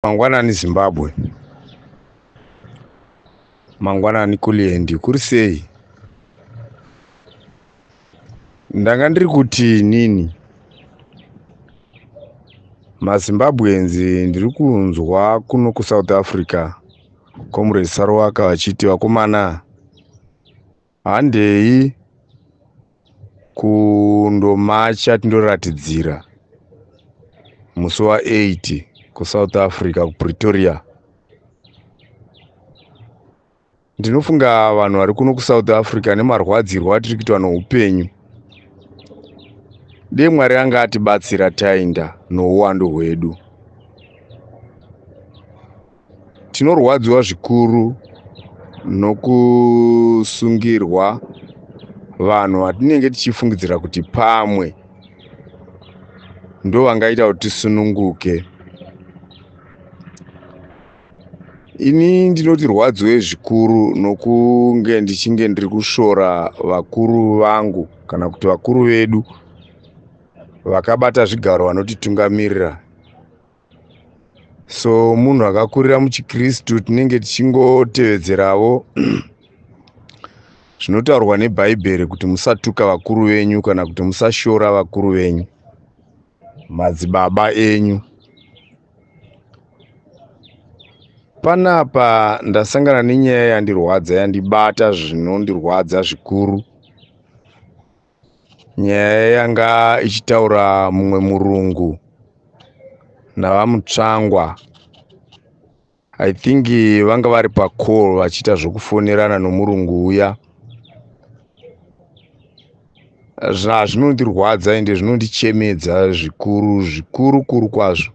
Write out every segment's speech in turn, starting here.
Mangwanani Zimbabwe. Mangwanani kuliendi kuri sei? Ndanga ndiri kuti nini, maZimbabwenzi ndiri kunzwa kuno kuSouth Africa Comrade Sarwaka vachiti vakomana handei kundomacha tindoratidzira musi wa8 kuSouth Africa kuPretoria. Ndinofunga vanhu vari kuno kuSouth Africa nemarwadzirwo atiri kuitwa noupenyu, dei Mwari anga atibatsira taenda nouwandu hwedu. Tinorwadziwa zvikuru nokusungirwa vanhu vatinenge tichifungidzira kuti pamwe ndo vangaita kuti tisununguke. Ini ndinoti rwadziwe zvikuru nokunge ndichinge ndiri kushora vakuru vangu kana kuti vakuru vedu vakabata zvigaro vanotitungamirira. So munhu akakurira muchiKristu tinenge tichingotevedzerawo zvinotaurwa neBhaibheri kuti musatuka vakuru venyu kana kuti musashora vakuru venyu, madzibaba enyu. Panapa ndasangana nenyaya yandirwadza, yandibata zvinondirwadza zvikuru. Nyaya yanga ichitaura mumwe murungu navamutsvangwa. I think vanga vari pacall vachiita zvokufonerana nomurungu uya. Zvinondirwadza ende zvinondichemedza zvikuru kwazvo.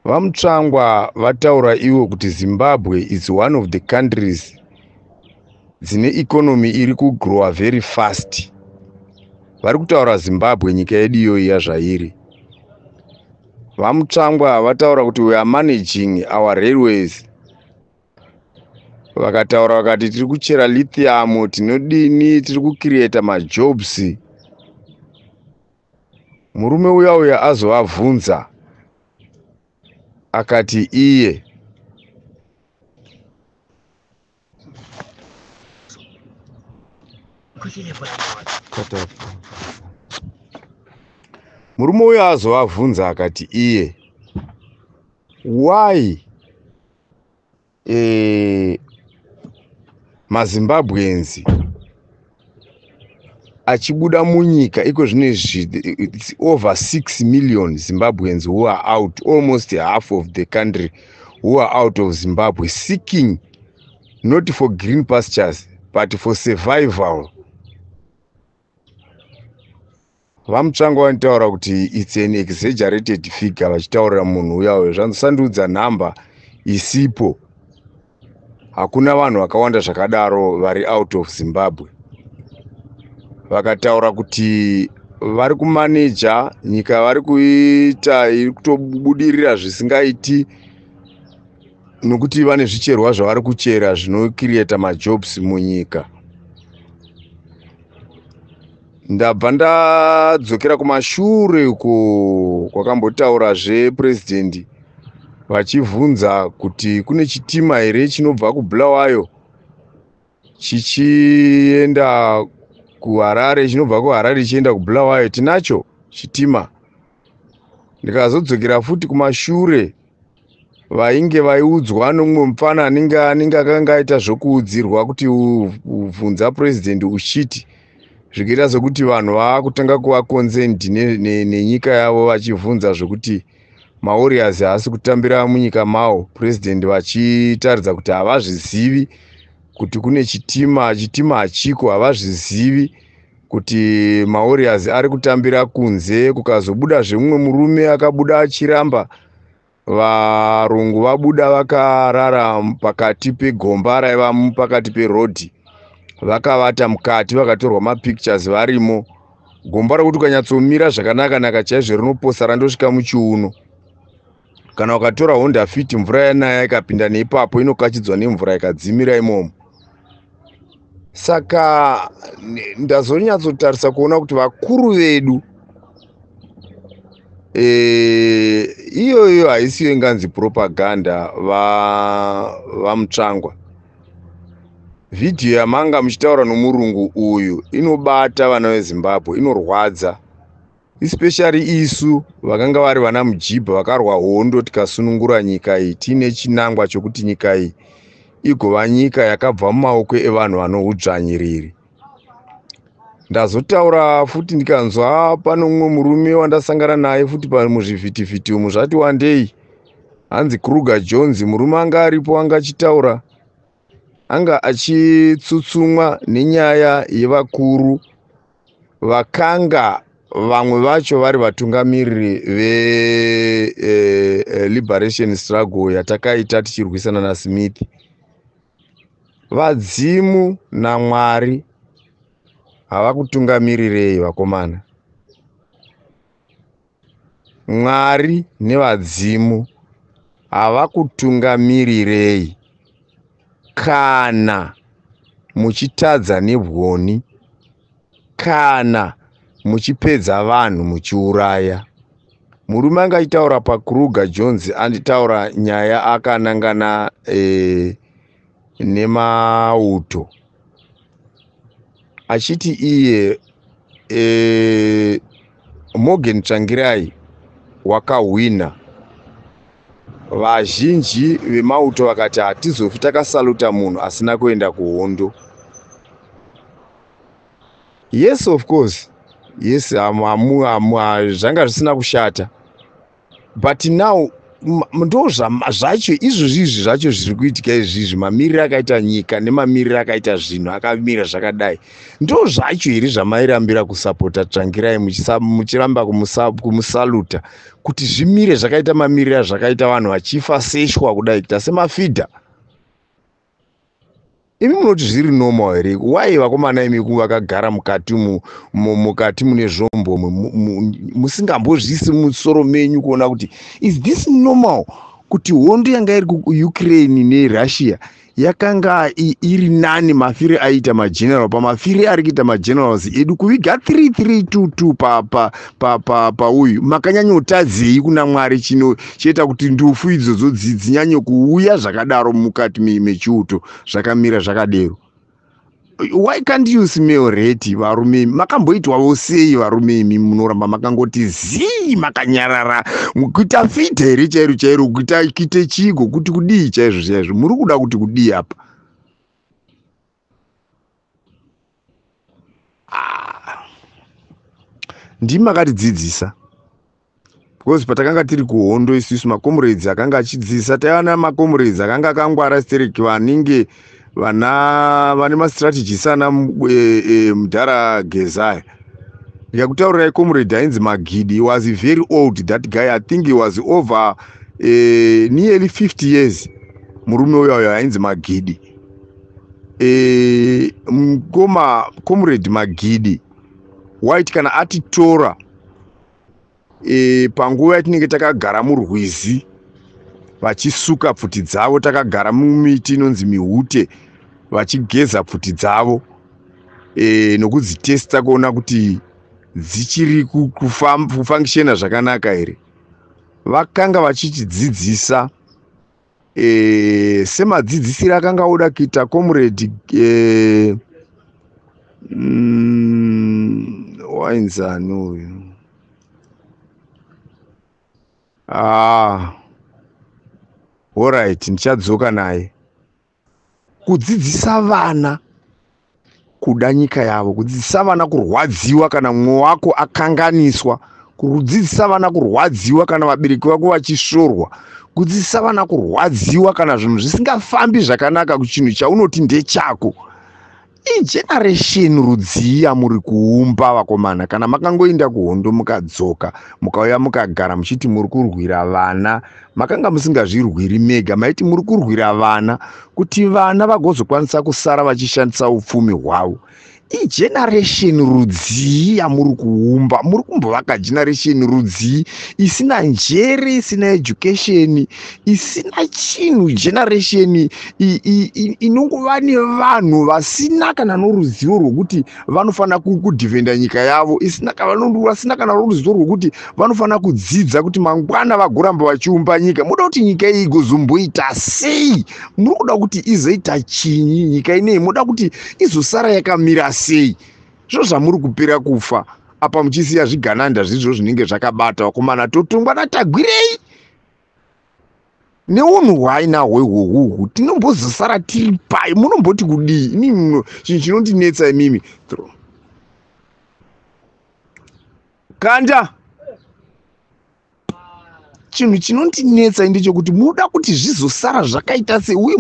Vamutsvangwa vataura ivo kuti Zimbabwe is one of the countries dzine economy iri kugrowa very fast. Vari kutaura Zimbabwe, nyika yedu iyoyi zvairi. Vamutsvangwa vataura kuti we are managing our railways. Vakataura vakati tiri kuchera lithium, tinodini, tiri kucreate majobs. Murume uya azovabvunza akati iye murume uya azovabvunza akati iye why maZimbabwenzi achibuda munyika iko zvinezvi it's over 6 million Zimbabweans who are out, almost half of the country who are out of Zimbabwe, seeking not for green pastures but for survival. Vamutsvangwa vanotaura kuti it's an exaggerated figure vachitaurira munhu uya zvanosandudza nhamba isipo. Hakuna vanhu vakawanda zvakadaro vari out of Zimbabwe. Vakataura kuti vari kumaneja nyika, vari kuita iri kutobudirira zvisingaiti nokuti vane zvicherwa zvavari kuchera zvinocreata majobs munyika. Ndabva ndadzokera kumashure uko kwakambotaura zvepresident vachivhunza kuti kune chitima here chinobva kuBulawayo chichienda kuHarare, chinobva kuHarare chichienda kuBulawayo. Tinacho chitima. Ndikazodzokera futi kumashure vainge vaiudzwa nomumwe mufana anenge akanga aita zvokuudzirwa kuti ubvunza president uchiti zvichiita sokuti vanhu vaakutanga kuva concerned nenyika yavo vachivhunza zvokuti maWarriors haasi kutambira munyika mavo. President vachitaridza kuti havazvizivi kuti kune chitima hachiko, havazvizivi kuti maWarriors ari kutambira kunze. Kukazobuda zvemumwe murume akabuda achiramba, varungu vabuda vakarara pakati pegomba raiva pakati perodhi, vakavata mukati, vakatorwa mapictures varimo. Gomba rokuti ukanyatsomira zvakanaka chaizvo rinoposa randosvika muchiuno. Kana ukatora Honda Fit mvura yanaya ikapinda neipapo inokachidzwa nemvura ikadzimira imomo. Saka ndazonyatsotarisa kuona kuti vakuru vedu iyoyo haisiyo inganzi propaganda vamutsvangwa. Vhidhiyo yamanga muchitaura nomurungu uyu inobata vana veZimbabwe, inorwadza, especially isu vakanga vari vana mujibha vakarwa hondo tikasunungura nyika iyi tiine chinangwa chokuti nyika iyi igova nyika yakabva mumaoko evanhu vanohudzvanyiriri. Ndazotaura futi ndikanzwa pano mumwe murume wandasangana naye futi muzvivhitivhiti umu zvati wandei, hanzi Kruger Jones. Murume anga aripo anga achitaura, anga achitsutsumwa nenyaya yevakuru vakanga vamwe vacho vari vatungamiriri ve-liberation struggle yatakaita tichirwisana naSmith. Vadzimu naMwari hava kutungamirirei vakomana? Mwari nevadzimu hava kutungamirirei kana muchitadza nebwoni, kana muchipedza vanhu muchiuraya. Murume anga achitaura paKruger Jones anditaura nyaya akanangana nemauto, achiti iye Morgan Tsvangirai wakahwina. Vazhinji vemauto vakati hatizofi takasaluta munhu asina kuenda kuhondo. Yes, of course, yes, zvanga zvisina kushata, but now ndo zvacho izvozvizvi zvacho zviri kuitika izvizvi, mamiriro akaita nyika nemamiriro akaita zvinhu akamira zvakadai, ndo zvacho here zvamairambira kusapota Tsvangirai muchiramba kumusaluta kuti zvimire zvakaita mamiriro zvakaita vanhu vachifa seshwa kudai kuita semafidha? Imi munoti zviri normal here? Why vakomana imi vakagara mukati mune zvombo musingambozvisi musoro menyu kuona kuti is this normal kuti hondo yanga iri kuUkraine neRussia yakanga iri nani mafire aita mageneral pamafire ari kuita magenerals edu kuviga 3322 pauyu? Makanyanyotadzei kuna Mwari chino chiita kuti ndufu idzodzo dzinyanye kuuya zvakadaro mukati mechiuto zvakamira zvakadero? Why can't you smell rate varume? Makamboitwawo sei varume imi munoramba makangoti zii makanyarara kuita fita here chairo chairo, kuita chigo kuti kudii chaizvo chaizvo? Muri kuda kuti kudii apa? Ndimi makatidzidzisa, because patakanga tiri kuhondo isusu makomrades akanga achidzidzisa, taiwana makomrades akanga akangwara stereki vanenge vane mastrategies ana Mudhara Gezaya. Ndikakutaurirai comrade ainzi Magidi, he was very old, that guy. I think he was over nearly 50 years. Murume uyo ainzi Magidi. Comrade Magidi white kana atitora panguva yatinenge takagara murwizi vachisuka pfuti dzavo, takagara mumiti inonzi mihute vachigeza pfuti dzavo nokudzitesta kuona kuti dzichiri kufangishena zvakanaka here. Vakanga vachichidzidzisa semadzidzisiri akanga oda kuita comrade wainzani uyu alright, ndichadzoka naye. Kudzidzisa vana kuda nyika yavo, kudzidzisa vana kurwadziwa kana mwoyo wako akanganiswa, kudzidzisa vana kurwadziwa kana vabereki vako vachishorwa, kudzidzisa vana kurwadziwa kana zvinhu zvisingafambi zvakanaka kuchinhu chaunoti ndechako. Igeneration rudziya muri kuumba vakomana. Kana makangoenda kuhondo mukadzoka mukauya mukagara muchiti muri kurwira vana, makanga musingazvirwiri mega, maiti muri kurwira vana kuti vana vagozokwanisa kusara vachishandisa upfumi hwavo. igeneration rudzi yamuri kuumba. Muri kumbovaka generation rudzi isina njere, isina education, isina chinhu. Generation inongova nevanhu vasina kana noruzivo rwokuti vanofana kudhivenda nyika yavo, vasina kana ruzivo rwokuti vanofana kudzidza kuti mangwana vagoramba vachiumba nyika. Muda kuti nyika iyi igozomboita sei? Muri kuda kuti izoita chinyi nyika inei? Muda kuti izosara yakamira sei? Zviro zvamuri kupera kufa apa muchisiya zvigananda zvizvo zvinenge zvakabata vakomana totongwa natagwirei neunhu hwainahwo ihwohwohwo. Tinombozosara tiri pai? Munomboti kudii? Inini chinhu chinondinetsa imimi kanda, chinhu chinondinetsa ndechekuti munoda kuti zvizosara zvakaita sei, uye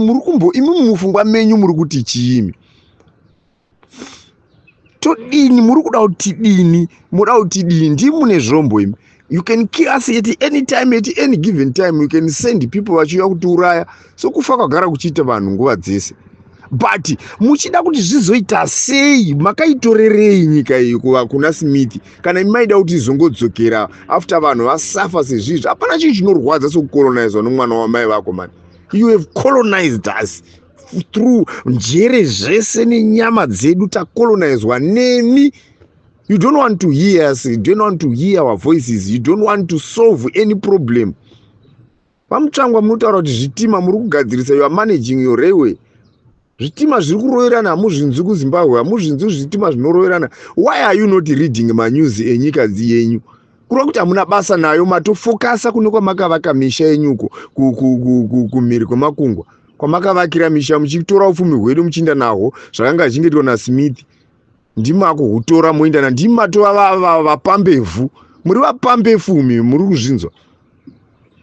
imi mufungwa menyu muri kuti chiimi? Todini? Muri kuda kuti dini? Muda kuti dini? Ndimune zvombo imi. You can kill us at any time, at any given time. You can send people vachiuya kutiuraya. So kufa kwagara kuchiita vanhu nguva dzese. But muchida kuti zvizoita sei? Makaitorerei nyika iyi kuna Smith? Kana imaida kuti izongodzokera after vanhu vasafa sezvizvi? Hapana chinhu chinorwadza sokucolonizwa nomwana wamai vako man. You have colonized us through njere zvese nenyama dzedu tacolonizwa nemi. You don't want to hear us, you don't want to hear our voices, you don't want to solve any problem. Pamutsvangwa munotaura kuti zvitima muri kugadzirisa, you are managing your railway. Zvitima zviri kuroverana hamuzvinzwi kuZimbabwe, hamuzvinzwi zvitima zvinoroverana. Why are you not reading manews enyika yenyu? Kureva kuti hamuna basa nayo, matofokasa kune kwamakavaka misha yenyuko kumhiri kwemakungwa, kwamakavakira misha muchitora upfumi hwedu muchiinda nahwo zvakanga zvichingetwa naSmith. Ndimako hutora moenda na ndimatova vapambevhu. Muri vapambepfumi, muri kuzvinzwa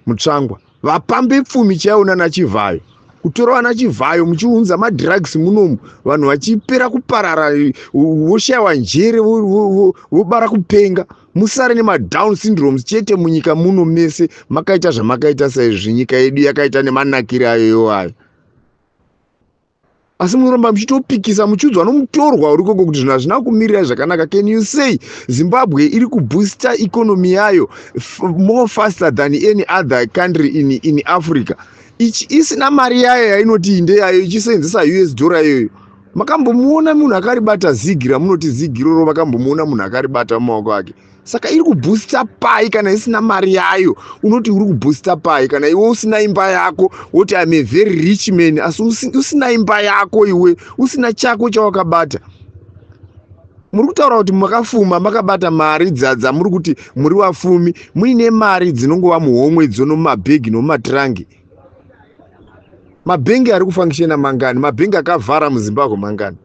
mutsvangwa. Vapambepfumi chaiona naChivhayo. Kutora vana Chivhayo muchiunza madrugs munomu, vanhu vachipera kuparara, voshayiwa njere, vobara kupenga. Musare nemadown syndromes chete munyika muno mese. Makaita zvamakaita saizvi, nyika yedu yakaita nemanakire ayo ayo. Asi munoramba muchitopikisa muchiudzwa nomutorwa uri koko kuti zvinhu hazvina kumirira zvakanaka. Can you say Zimbabwe iri kubooster economy yayo more faster than any other country in Africa? Isina mari yayo yainoti inde yayo ichiseenzesa US dollar iyoyo. Makambomuona munhu akaribata zigira, munoti zigiroro, makambomuona munhu akaribata mumaoko ake. Saka iri kubooster pai kana isina mari yayo? Unoti uri kubooster pai kana iwe usina imba yako, woti I'm a very rich man, asi usina imba yako iwe, usina chako chawakabata. Muri kutaura kuti makafuma, makabata mari dzamuri kuti muri vafumi, muine mari dzinongova muhomwe dzono mumabhegi nomumatrangi. Mabhengi ari kufangishena mangani? Mabhengi akavhara muZimbabwe mangani?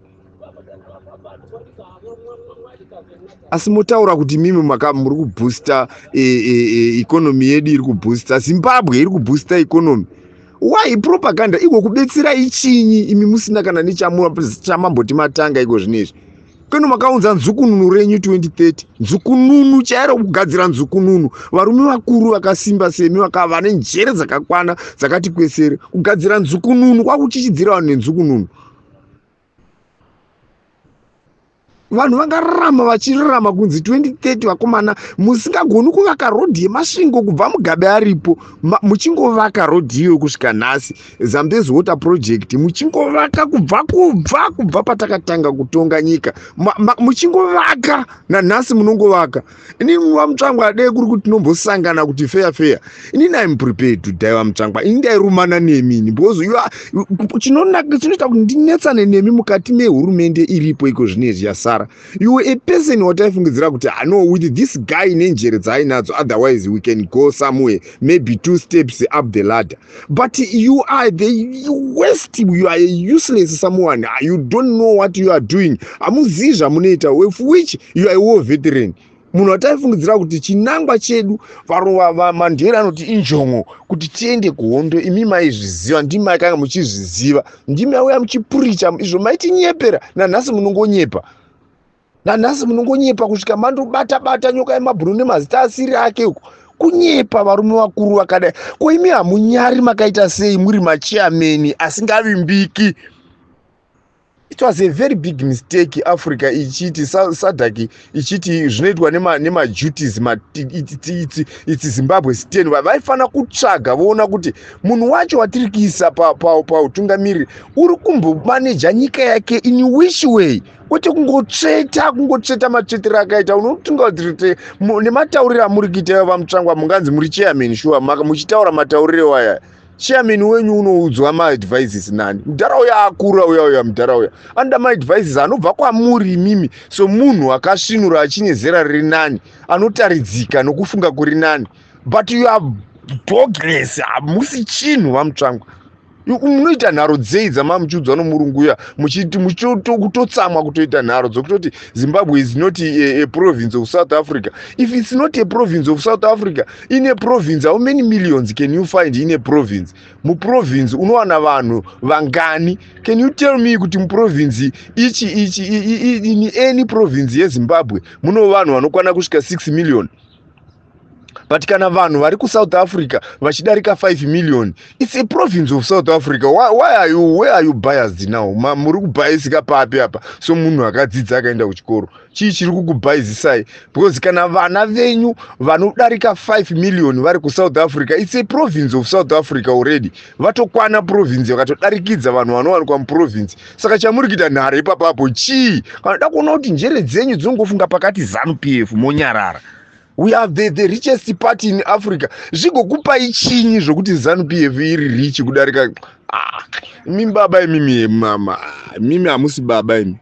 Asi mutaura kuti mimi muri kubooster economy yedu iri kubooster, Zimbabwe iri kubooster economy. Why propaganda? Iko kubetsera ichinyi imi musina kana nechamamboti matanga iko zvinezvi? Kwenu makaunza nzukununu renyu 2030, nzukununu chairo kugadzira nzukununu. Varume vakuru vakasimba semi vakava nenjere dzakakwana dzakati kwesere kugadzira nzukununu, kwakuchichidzira vanhu nenzununu. Vanhu vangararama vachirarama kunzi 2030 vakomana musingagoni kuvaka rodhi yemasvingo kubva Mugabe aripo, muchingovaka rodhi iyo kusvika nhasi. Zambezi Water Project muchingovaka kubva patakatanga kutonga nyika, muchingovaka nanhasi munongovaka. Inini wamutsvangwa adei kuri kuti tinombosangana kuti fair. Inini I'm prepared to die wamutsvangwa. Ini ndairumana nemini because chinoita kuti ndinetsane nemi mukati mehurumende iripo iko zvinezvi yasara. You are a person wataifungidzira kuti no, with this guy nenjere dzaainadzo, otherwise we can go somewhere, maybe 2 steps up the ladder. But you are the worst, you are a useless someone. You don't know what you are doing. Amuzivi zvamunoita, with which you are a war veteran. Munhu wataifungidzira kuti chinangwa chedu Mandela anoti injongo kuti tiende kuhondo, imi maizviziva, ndimi makanga muchizviziva, ndimi mauya muchipuricha izvo maitinyepera. Nanhasi munongonyepa. Nanhasi munongonyepa kusvika mandobata nyoka yemabhuru nemazita asiri ake uko. Kunyepa varume vakuru vakadai. Ko imi hamunyari makaita sei muri machairman asingavimbiki? It was a very big mistake Africa ichiti SADC ichiti zvinoitwa nema duties it's Zimbabwe state. Vaifana kutsvaga voona kuti munhu wacho watiri kuisa pautungamiriri uri kumbomaneja nyika yake in which way, kwete kungotsveta matsvetero akaita. Unotunga kuti nematauriro amuri kuita vamutsvangwa munganzi muri chairman sure muchitaura matauriro aya chairman wenyu unoudzwa ma-advices nani? Mudharauya akura uya mudharauya anda ma-advices anobva kwamuri imimi. So munhu akasvinura achine zera riri nani anotaridzika nokufunga kuri nani, but you are bogus. Hamusi chinhu vamutsvangwa. Munoita nharo dzei dzamamuchiudzwa nomurungu uya muchitotsamwa kutoita nharo dzokutoti Zimbabwe is not a province of South Africa. If it's not a province of South Africa, in a province how many millions can you find in a province? Muprovince unowana vanhu vangani? Can you tell me kuti muprovince ichi in any province yeZimbabwe muno vanhu vanokwana kusvika 6 million? But kana vanhu vari kuSouth Africa vachidarika 5 million, it's a province of South Africa. Where are you biased now? Muri kubiasika papi apa? So munhu akadzidza akaenda kuchikoro chii chiri kukubiasisai? Because kana vana venyu vanodarika 5 million vari kuSouth Africa, it's a province of South Africa already. Vatokwana province vakatodarikidza vanhu vanowanikwa muprovince. Saka chamuri kuita nhare ipapapo chii? Kana da kuona kuti njere dzenyu dzinongofunga pakati ZANU-PF monyarara. We have the richest party in Africa. Zvigokupai chinyi zvokuti ZANU-PF iri rich kudarika? Mimi baba mimi mama. Mimi hamusi baba imi.